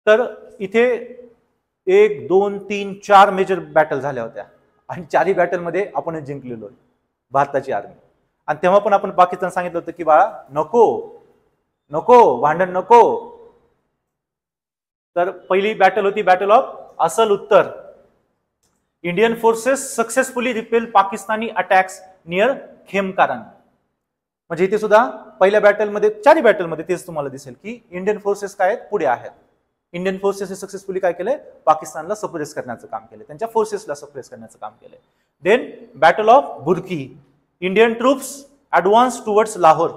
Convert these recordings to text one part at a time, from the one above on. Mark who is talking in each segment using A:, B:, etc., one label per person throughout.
A: तर इथे 1 2 3 4 major battle झाल्या होत्या आणि चारही बॅटलमध्ये आपण जिंकलेलो भारताची आर्मी. आणि तेव्हा पण आपण पाकिस्तान सांगितलं होतं की बाळा नको नको भांडण नको. तर पहिली बॅटल होती battle of Asal Uttar. Indian forces successfully repel Pakistani attacks near Khemkaran. म्हणजे इथे सुद्धा पहिल्या बॅटलमध्ये चारही बॅटलमध्ये तेच तुम्हाला दिसेल की इंडियन फोर्सेस काय आहेत पुढे आहेत. इंडियन फोर्सेसने सक्सेसफुली काय केलंय पाकिस्तानला सप्रेस करण्याचं काम केलं, त्यांच्या फोर्सेसला सप्रेस करण्याचं काम केलंय. Then battle of Burki. Indian troops advance towards Lahore.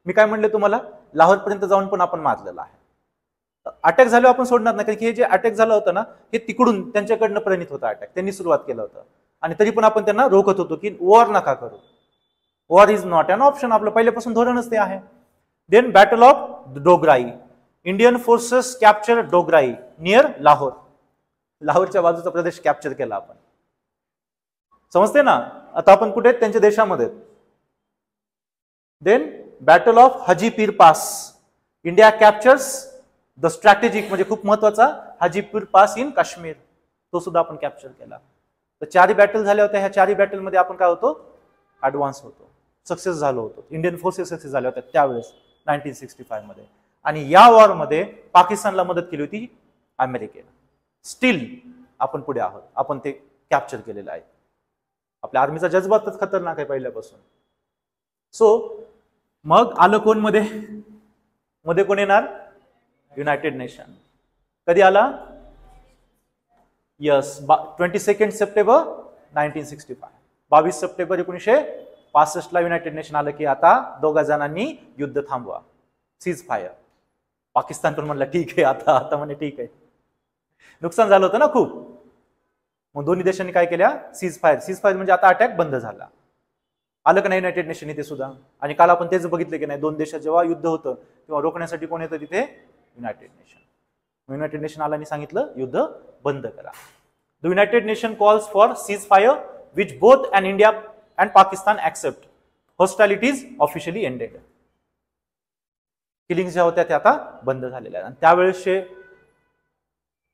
A: मी काय म्हणले तुम्हाला लाहोर पर्यंत जाऊन पण आपण मारलेलं आहे. अटॅक झाल्यावर आपण सोडणार नाही, कारण की हे जे अटॅक झालं होतं ना हे तिकडून त्यांच्याकडनं प्रणित होता अटॅक, त्यांनी सुरुवात केलं होतं आणि तरी पण आपण त्यांना रोखत होतो की वॉर नका करू. War is not an option, आपलं पहिल्यापासून धोरणच ते आहे. Then battle of Dograi. Indian forces capture Dograi near Lahore. लाहोरच्या बाजूचा प्रदेश कॅप्चर केला आपण. समजते ना आता आपण कुठे त्यांच्या देशामध्ये. Then battle of Haji Pir pass. India captures the strategic म्हणजे खूप महत्वाचा हाजीपीर पास इन काश्मीर, तो सुद्धा आपण कॅप्चर केला. तर चारही बॅटल झाल्या होत्या. ह्या चारही बॅटलमध्ये आपण काय होतो ऍडव्हान्स होतो, सक्सेस झालो होतो. इंडियन फोर्सेस सक्सेस झाल्या होत्या त्यावेळेस 1965 मध्ये. आणि या वॉरमध्ये पाकिस्तानला मदत केली होती अमेरिकेने. स्टील आपण पुढे आहोत, आपण ते कॅप्चर केलेलं आहे. आपल्या आर्मीचा जज्बातच खतरनाक आहे पहिल्यापासून. सो मग आलं कोण मध्ये मध्ये कोण येणार युनायटेड नेशन. कधी आला 22 सप्टेंबर 1965. 22 सप्टेंबर 1965 ला युनायटेड नेशन आलं की आता दोघा जणांनी युद्ध थांबवा, सीज फायर. पाकिस्तान पण म्हणलं ठीक आहे, आता म्हणे ठीक आहे. नुकसान झालं होतं ना खूप. मग दोन्ही देशांनी काय केल्या सीज फायर. सीज फायर म्हणजे आता अटॅक बंद झाला. आलं का नाही युनायटेड नेशन इथे सुद्धा. आणि काल आपण तेच बघितलं की नाही दोन देशात जेव्हा युद्ध होतं तेव्हा रोखण्यासाठी कोण येतं तिथे युनायटेड नेशन. युनायटेड नेशन आला आणि सांगितलं युद्ध बंद करा. The United Nation calls for cease fire which both and India and Pakistan accept. Hostilities officially ended. Killing ज्या होत्या त्या आता बंद झालेल्या. आणि त्यावेळेसचे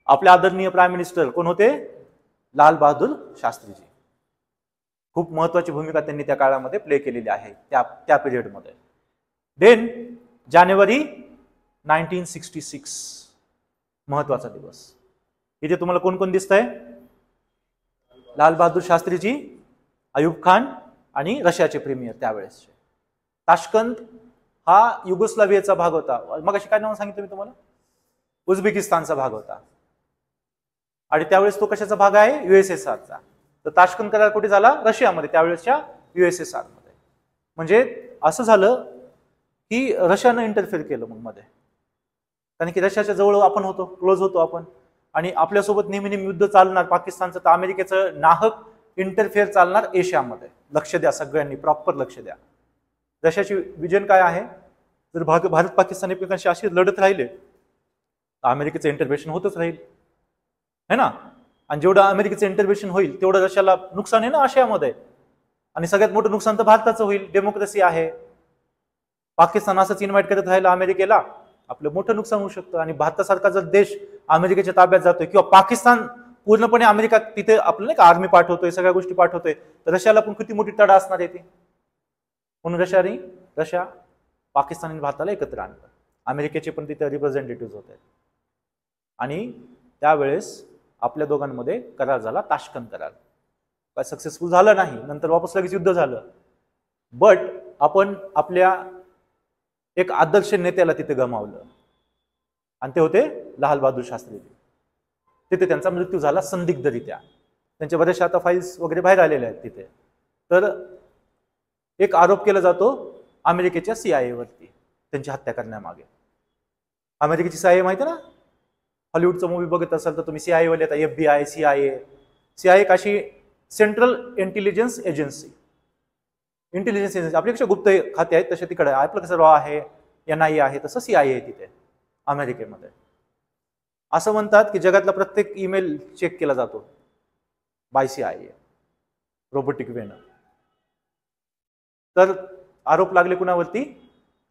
A: आपले आदरणीय प्राईम मिनिस्टर कोण होते लाल बहादूर शास्त्रीजी. खूप महत्वाची भूमिका त्यांनी त्या काळामध्ये प्ले केलेली आहे त्या पिरियडमध्ये. देन जानेवारी 1966 महत्वाचा दिवस. इथे तुम्हाला कोण कोण दिसतंय लाल बहादूर शास्त्रीजी, अयूब खान आणि रशियाचे प्रीमियर त्यावेळेसचे. ताशकंद हा युगोस्लावियाचा भाग होता. मग अशी काय नाव सांगितलं मी तुम्हाला उझबेकिस्तानचा भाग होता. आणि त्यावेळेस तो कशाचा भाग आहे युएसएसआरचा. तर ताशकंद करार कुठे झाला रशियामध्ये त्यावेळेसच्या युएसएसआर मध्ये. म्हणजे असं झालं की रशियानं इंटरफेअर केलं मग मध्ये, कारण की रशियाच्या जवळ आपण होतो, क्लोज होतो आपण, आणि आपल्यासोबत नेहमी नेहमी युद्ध चालणार पाकिस्तानचं. तर अमेरिकेचं नाहक इंटरफेअर चालणार एशियामध्ये. लक्ष द्या सगळ्यांनी, प्रॉपर लक्ष द्या. रशियाची विजन काय आहे, जर भारत पाकिस्तान एकमेकांशी अशी लढत राहिले तर अमेरिकेचं इंटरव्हेन्शन होतच राहील है ना. आणि जेवढं अमेरिकेचं इंटरव्हेन्शन होईल तेवढं रशियाला नुकसान आहे ना आशियामध्ये. आणि सगळ्यात मोठं नुकसान तर भारताचं होईल. डेमोक्रेसी आहे. पाकिस्तान असंच इन्व्हाइट करत राहिलं अमेरिकेला, आपलं मोठं नुकसान होऊ शकतं. आणि भारतासारखा जर देश अमेरिकेच्या ताब्यात जातोय किंवा पाकिस्तान पूर्णपणे अमेरिका तिथे आपलं नाही का आर्मी पाठवतोय, सगळ्या गोष्टी पाठवतोय, तर रशियाला पण किती मोठी तडा असणार आहे ती. म्हणून रशिया पाकिस्तान आणि भारताला एकत्र आणतं. अमेरिकेचे पण तिथे रिप्रेझेंटेटिव्ह होते. आणि त्यावेळेस आपल्या दोघांमध्ये करार झाला ताशकंद करार. काय सक्सेसफुल झालं नाही, नंतर वापस लगेच युद्ध झालं. बट आपण आपल्या एक आदर्श नेत्याला तिथे गमावलं आणि ते होते लाल बहादूर शास्त्री. तिथे त्यांचा मृत्यू झाला संदिग्धरित्या. त्यांच्या बऱ्याचशा आता फाईल्स वगैरे बाहेर आलेल्या आहेत तिथे. तर एक आरोप केला जातो अमेरिकेच्या CIA वरती त्यांची हत्या करण्यामागे. अमेरिकेची CIA माहिती ना, हॉलिवूडचा मूवी बघत असाल तर तुम्ही CIA वाले आता FBI CIA Kashi central intelligence agency. Intelligence agency आपल्यापेक्षा गुप्त खाते आहेत तसे तिकडे आपलं कसं रॉ आहे, NIA आहे, तसं CIA आहे तिथे अमेरिकेमध्ये. असं म्हणतात की जगातला प्रत्येक ईमेल चेक केला जातो बाय CIA रोबोटिक वेनं. तर आरोप लागले कुणावरती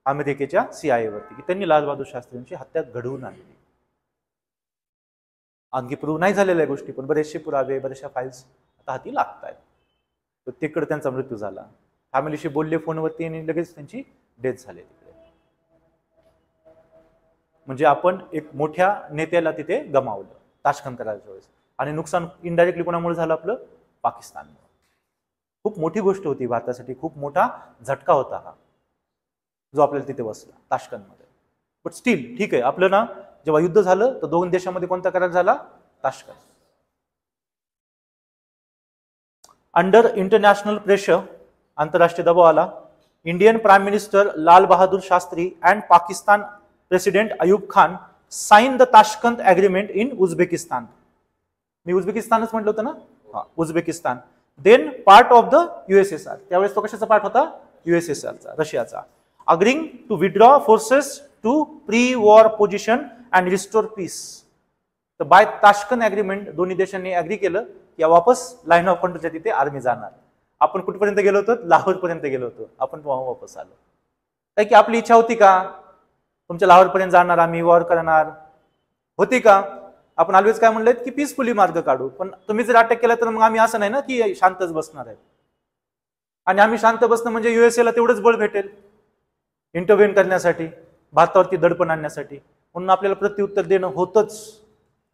A: अमेरिकेच्या CIA वरती की त्यांनी लाल बहादूर शास्त्रींची हत्या घडवून आणली. आणखी प्रूव्ह नाही झालेल्या गोष्टी, पण बरेचसे पुरावे, बऱ्याचशा फाईल्स आता हाती लागत आहेत. तर तिकडे त्यांचा मृत्यू झाला. फॅमिलीशी बोलले फोनवरती आणि लगेच त्यांची डेथ झाली तिकडे. म्हणजे आपण एक मोठ्या नेत्याला तिथे गमावलं ताशकंद करायच्या वेळेस. आणि नुकसान इनडायरेक्टली कोणामुळे झालं? आपलं पाकिस्तानमुळे. खूप मोठी गोष्ट होती भारतासाठी, खूप मोठा झटका होता हा जो आपल्याला तिथे बसला ताशकंदमध्ये. बट स्टील ठीक आहे, आपलं ना जेव्हा युद्ध झालं तर दोन देशांमध्ये कोणता करार झाला? ताशकंद. अंडर इंटरनॅशनल प्रेशर, आंतरराष्ट्रीय दबाव आला, Indian prime minister Lal Bahadur Shastri and Pakistan president Ayub Khan sign the Tashkent agreement in Uzbekistan. मी उझबेकिस्तानच म्हटलं होतं ना, हा Uzbekistan. Then part of the USSR. त्यावेळेस तो कशाचा पार्ट होता? USSRचा, रशियाचा. Agreeing to withdraw forces to pre war position and restore peace. तर बाय ताशकंद एग्रीमेंट दोन्ही देशांनी अग्री केलं की वापस लाईन ऑफ कंट्रोलच्या तिथे आर्मी जाणार. आपण कुठपर्यंत गेलो होतो? लाहोर पर्यंत गेलो होतो. आपण वापस आलो. काय की आपली इच्छा होती का तुमच्या लाहोर पर्यंत जाणार, आम्ही वॉर करणार? होती का? आपण ऑलवेज काय म्हणलेत की पीसफुली मार्ग काढू. पण तुम्ही जर अटॅक केला तर मग आम्ही असं नाही ना की शांतच बसणार आहे. आणि आम्ही शांत बसणं म्हणजे USA ला तेवढंच बळ भेटेल इंटरव्हेन करण्यासाठी, भारतावरती दडपण आणण्यासाठी. म्हणून आपल्याला प्रत्युत्तर देणं होतच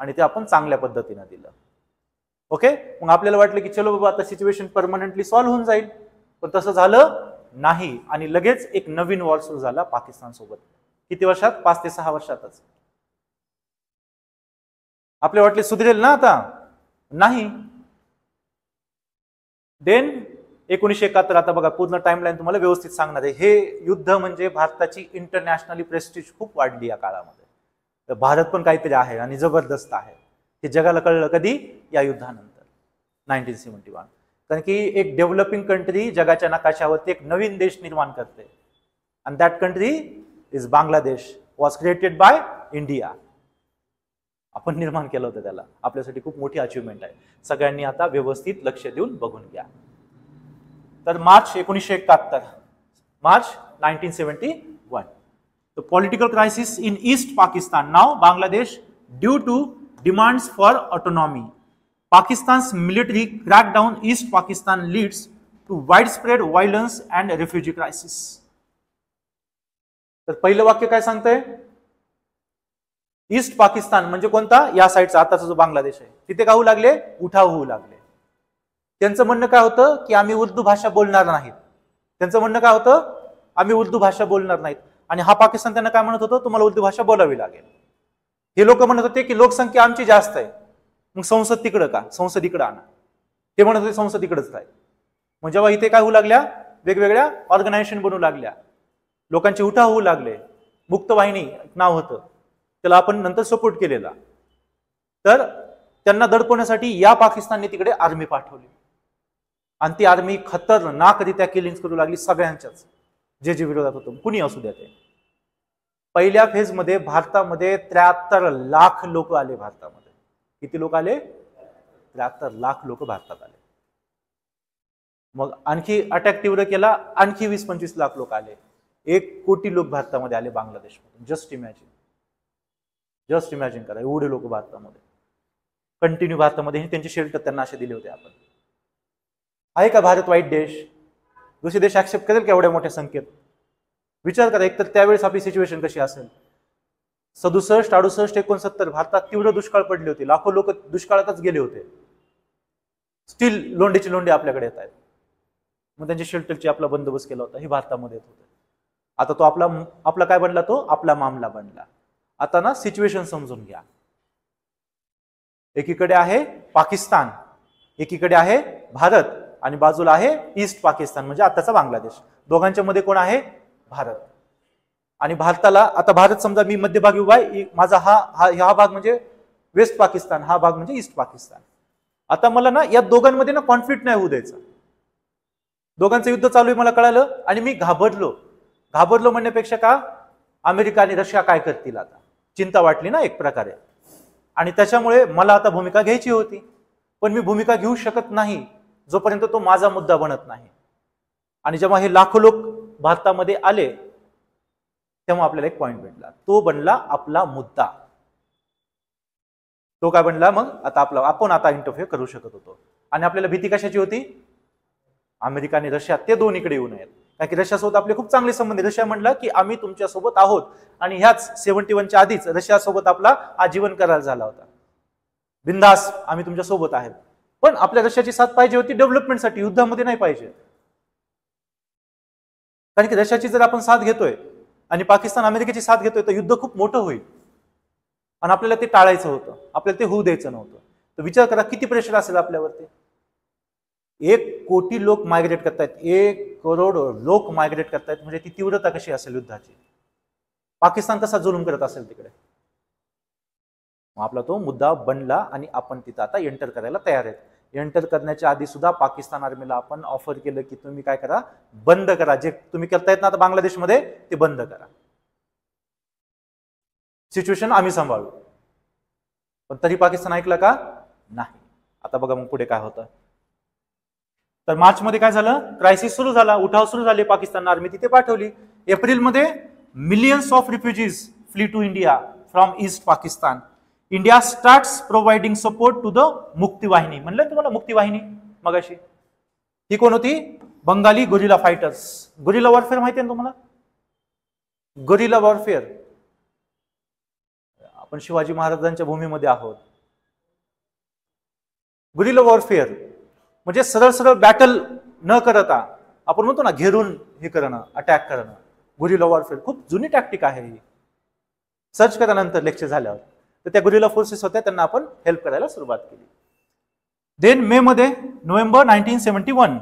A: आणि ते आपण चांगल्या पद्धतीनं दिलं. ओके, मग आपल्याला वाटलं की चलो बाबा आता सिच्युएशन परमनंटली सॉल्व्ह होऊन जाईल, पण तसं झालं नाही. आणि लगेच एक नवीन वॉर सुरू झाला पाकिस्तान सोबत. किती वर्षात? 5 ते 6 वर्षातच. आपल्याला वाटले सुधरेल ना आता, नाही. देन 1971, आता बघा पूर्ण टाइमलाईन तुम्हाला व्यवस्थित सांगणार आहे. हे युद्ध म्हणजे भारताची इंटरनॅशनली प्रेस्टिज खूप वाढली या काळामध्ये. तर भारत पण काहीतरी आहे आणि जबरदस्त आहे. हे जगाला कळलं कधी? या युद्धानंतर 1971. कारण की एक डेव्हलपिंग कंट्री जगाच्या नकाशावरती एक नवीन देश निर्माण करते. आणि that country is Bangladesh, was created by India. आपण निर्माण केलं होतं त्याला. आपल्यासाठी खूप मोठी अचिव्हमेंट आहे. सगळ्यांनी आता व्यवस्थित लक्ष देऊन बघून घ्या. तर March 1971, March 1971, the political crisis in East Pakistan, now Bangladesh, due to demands for autonomy. Pakistan's military crackdown East Pakistan leads to widespread violence and refugee crisis. तर पहिलं वाक्य काय सांगतंय? ईस्ट पाकिस्तान म्हणजे कोणता? या साईडचा आताचा जो बांगलादेश आहे. तिथे काय होऊ लागले? उठाव होऊ लागले. त्यांचं म्हणणं काय होतं की आम्ही उर्दू भाषा बोलणार नाहीत. त्यांचं म्हणणं काय होतं? आम्ही उर्दू भाषा बोलणार नाहीत. आणि हा पाकिस्तान त्यांना काय म्हणत होतं? तुम्हाला उर्दू भाषा बोलावी लागेल. हे लोक म्हणत होते की लोकसंख्या आमची जास्त आहे, मग संसद तिकडं का? संसद इकडं आणा. ते म्हणत होते संसद इकडंच काय. मग जेव्हा इथे काय होऊ लागल्या? वेगवेगळ्या ऑर्गनायझेशन बनवू लागल्या, लोकांचे उठाव होऊ लागले. मुक्त वाहिनी नाव होतं, त्याला आपण नंतर सपोर्ट केलेला. तर त्यांना दडपण्यासाठी या पाकिस्तानने तिकडे आर्मी पाठवली आणि ती आर्मी खतरनाकरित्या किलिंग्स करू लागली सगळ्यांच्याच, जे जे विरोधात होतं, कुणी असू द्या ते. पहिल्या फेजमध्ये भारतामध्ये 73 लाख लोक आले. भारतामध्ये किती लोक आले? 73 लाख लोक भारतात आले. मग आणखी अटॅक तीव्र केला, आणखी 20-25 लाख लोक आले. 1 कोटी लोक भारतामध्ये आले बांगलादेशमधून. जस्ट इमॅजिन करा, एवढे लोक भारतामध्ये कंटिन्यू. भारतामध्ये त्यांचे शेल्टर त्यांना असे दिले होते. आपण आहे का भारत वाईट देश? दुसरे देश ऍक्सेप्ट करेल का एवढ्या मोठ्या संख्येत? विचार करा. एक तर त्यावेळेस आपली सिच्युएशन कशी असेल. 67, 68, 69 भारतात तीव्र दुष्काळ पडले होते. लाखो लोक दुष्काळातच गेले होते. स्टील लोंढेचे लोंढे आपल्याकडे येत आहेत. मग त्यांच्या शेल्टरची आपला बंदोबस्त केला होता. हे भारतामध्ये येत होते. आता तो आपला काय बनला? तो आपला मामला बनला. आता ना सिच्युएशन समजून घ्या. एकीकडे आहे पाकिस्तान, एकीकडे आहे भारत, आणि बाजूला आहे ईस्ट पाकिस्तान म्हणजे आताचा बांगलादेश. दोघांच्या मध्ये कोण आहे? भारत. आणि भारताला आता भारत समजा मी मध्यभागी उभा आहे, माझा हा भाग म्हणजे वेस्ट पाकिस्तान, हा भाग म्हणजे ईस्ट पाकिस्तान. आता मला ना या दोघांमध्ये ना कॉन्फ्लिक्ट नाही होऊ द्यायचं. दोघांचं युद्ध चालू आहे मला कळालं आणि मी घाबरलो म्हणण्यापेक्षा का अमेरिका आणि रशिया काय करतील आता चिंता वाटली ना एक प्रकारे. आणि त्याच्यामुळे मला आता भूमिका घ्यायची होती, पण मी भूमिका घेऊ शकत नाही जोपर्यंत तो माझा मुद्दा बनत नाही. आणि जेव्हा हे लाखो लोक भारतामध्ये आले तेव्हा आपल्याला एक पॉइंट भेटला, तो बनला आपला मुद्दा. तो काय बनला मग आता आपण आता इंटरफेअर करू शकत होतो. आणि आपल्याला भीती कशाची होती? अमेरिका आणि रशिया ते दोन इकडे येऊ नयेत. कारण की रशियासोबत आपले खूप चांगले संबंध. रशिया म्हणला की आम्ही तुमच्या सोबत आहोत, आणि ह्याच 71च्या आधीच रशियासोबत आपला आजीवन करार झाला होता. बिंदास आम्ही तुमच्या सोबत आहेत. पण आपल्या रशियाची साथ पाहिजे होती डेव्हलपमेंटसाठी, युद्धामध्ये नाही पाहिजे. कारण की रशियाची जर आपण साथ घेतोय आणि पाकिस्तान अमेरिकेची साथ घेतोय तर युद्ध खूप मोठं होईल, आणि आपल्याला ते टाळायचं होतं, आपल्याला ते होऊ द्यायचं नव्हतं. तर विचार करा किती प्रेशर असेल आपल्यावरती. 1 कोटी लोक मायग्रेट करतायत, 1 करोड लोक मायग्रेट करतायत, म्हणजे ती तीव्रता कशी असेल युद्धाची. पाकिस्तान कसा जुलूम करत असेल तिकडे. आपला तो मुद्दा बनला आणि आपण तिथं आता एंटर करायला तयार आहेत. एंटर करण्याच्या आधी सुद्धा पाकिस्तान आर्मीला आपण ऑफर केलं की तुम्ही काय करा, बंद करा, जे तुम्ही करतायत ना आता बांगलादेशमध्ये ते बंद करा, सिच्युएशन आम्ही सांभाळू. पण तरी पाकिस्तान ऐकलं का? नाही. आता बघा मग पुढे काय होतं. तर मार्च मध्ये काय झालं? क्रायसिस सुरू झाला, उठाव सुरू झाले, पाकिस्तान आर्मी तिथे पाठवली. एप्रिलमध्ये millions of refugees flee to India from East Pakistan. India starts providing support to the Mukti Bahini. म्हणलं तुम्हाला मुक्ती वाहिनी मगाशी. ही कोण होती? Bengali gorilla fighters. Gorilla warfare माहिती आहे ना तुम्हाला? Gorilla warfare. आपण शिवाजी महाराजांच्या भूमीमध्ये आहोत. गोरिला वॉरफेअर म्हणजे सरळ सरळ बॅटल न करता, आपण म्हणतो ना घेरून हे करणं, अटॅक करणं. गोरिला वॉरफेअर खूप जुनी टॅक्टिक आहे ही. सर्च करा नंतर लेक्चर झाल्यावर. तर त्या गुरिल्ला फोर्सेस होत्या, त्यांना आपण हेल्प करायला सुरुवात केली. देन मे मध्ये November 1971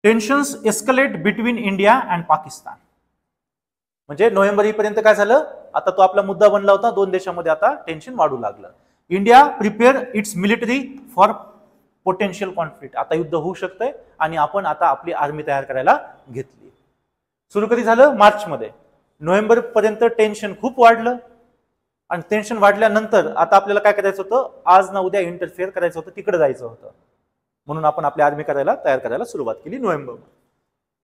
A: tensions escalate between India and Pakistan. म्हणजे नोव्हेंबर पर्यंत काय झालं? आता तो आपला मुद्दा बनला होता, दोन देशांमध्ये आता टेन्शन वाढू लागलं. India prepare it's military for potential conflict. आता युद्ध होऊ शकतंय आणि आपण आता आपली आर्मी तयार करायला घेतली. सुरू कधी झालं? मार्च मध्ये. नोव्हेंबर पर्यंत टेन्शन खूप वाढलं, आणि टेन्शन वाढल्यानंतर आता आपल्याला काय करायचं होतं? आज ना उद्या इंटरफेअर करायचं होतं, तिकडे जायचं होतं. म्हणून आपण आपली आर्मी तयार करायला सुरुवात केली नोव्हेंबर.